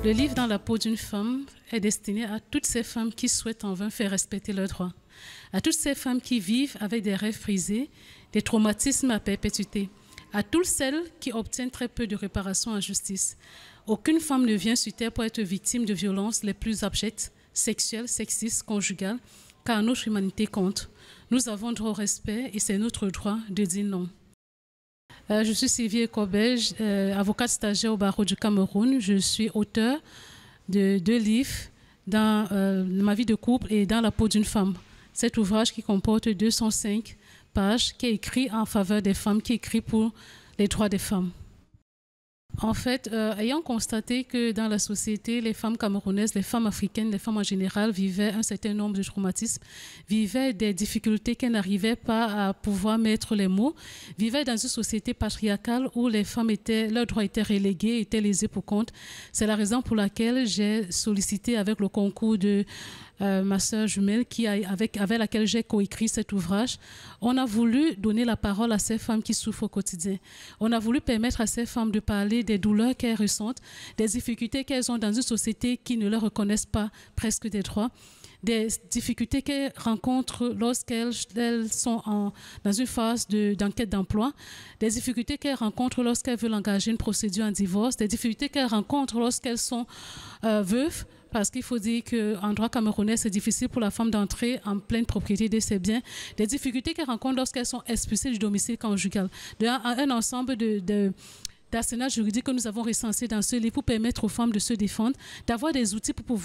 Le livre Dans la peau d'une femme est destiné à toutes ces femmes qui souhaitent en vain faire respecter leurs droits, à toutes ces femmes qui vivent avec des rêves brisés, des traumatismes à perpétuité, à toutes celles qui obtiennent très peu de réparation en justice. Aucune femme ne vient sur terre pour être victime de violences les plus abjectes, sexuelles, sexistes, conjugales, car notre humanité compte. Nous avons droit au respect et c'est notre droit de dire non. Je suis Sylvie Ekobel, avocate stagiaire au barreau du Cameroun. Je suis auteure de 2 livres, dans ma vie de couple et Dans la peau d'une femme. Cet ouvrage qui comporte 205 pages, qui est écrit en faveur des femmes, qui est écrit pour les droits des femmes. En fait, ayant constaté que dans la société, les femmes camerounaises, les femmes africaines, les femmes en général vivaient un certain nombre de traumatismes, vivaient des difficultés qu'elles n'arrivaient pas à pouvoir mettre les mots, vivaient dans une société patriarcale où les femmes leurs droits étaient relégués, étaient laissés pour compte. C'est la raison pour laquelle j'ai sollicité avec le concours de ma sœur jumelle avec laquelle j'ai coécrit cet ouvrage. On a voulu donner la parole à ces femmes qui souffrent au quotidien. On a voulu permettre à ces femmes de parler des douleurs qu'elles ressentent, des difficultés qu'elles ont dans une société qui ne leur reconnaisse pas presque des droits, des difficultés qu'elles rencontrent lorsqu'elles sont dans une phase d'enquête d'emploi, des difficultés qu'elles rencontrent lorsqu'elles veulent engager une procédure en divorce, des difficultés qu'elles rencontrent lorsqu'elles sont veuves, parce qu'il faut dire qu'en droit camerounais, c'est difficile pour la femme d'entrer en pleine propriété de ses biens, des difficultés qu'elles rencontrent lorsqu'elles sont expulsées du domicile conjugal. Un ensemble d'arsenal juridique que nous avons recensé dans ce livre pour permettre aux femmes de se défendre, d'avoir des outils pour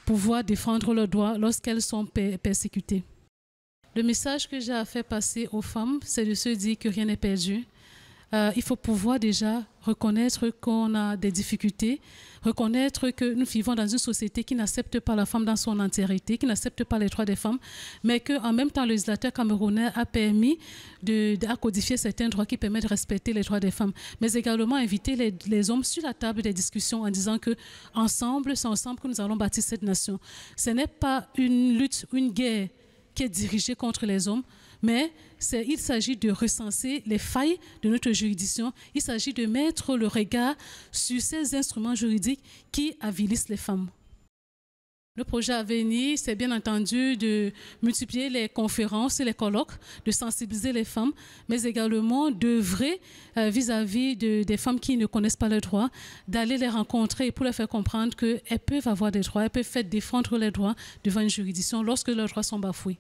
pouvoir défendre leurs droits lorsqu'elles sont persécutées. Le message que j'ai à faire passer aux femmes, c'est de se dire que rien n'est perdu. Il faut pouvoir déjà reconnaître qu'on a des difficultés, reconnaître que nous vivons dans une société qui n'accepte pas la femme dans son entièreté, qui n'accepte pas les droits des femmes, mais qu'en même temps, le législateur camerounais a permis de codifier certains droits qui permettent de respecter les droits des femmes, mais également inviter les hommes sur la table des discussions en disant que ensemble, c'est ensemble que nous allons bâtir cette nation. Ce n'est pas une lutte, une guerre qui est dirigée contre les hommes, mais il s'agit de recenser les failles de notre juridiction. Il s'agit de mettre le regard sur ces instruments juridiques qui avilissent les femmes. Le projet à venir, c'est bien entendu de multiplier les conférences et les colloques, de sensibiliser les femmes, mais également d'œuvrer vis-à-vis des femmes qui ne connaissent pas leurs droits, d'aller les rencontrer pour leur faire comprendre qu'elles peuvent avoir des droits, elles peuvent faire défendre leurs droits devant une juridiction lorsque leurs droits sont bafoués.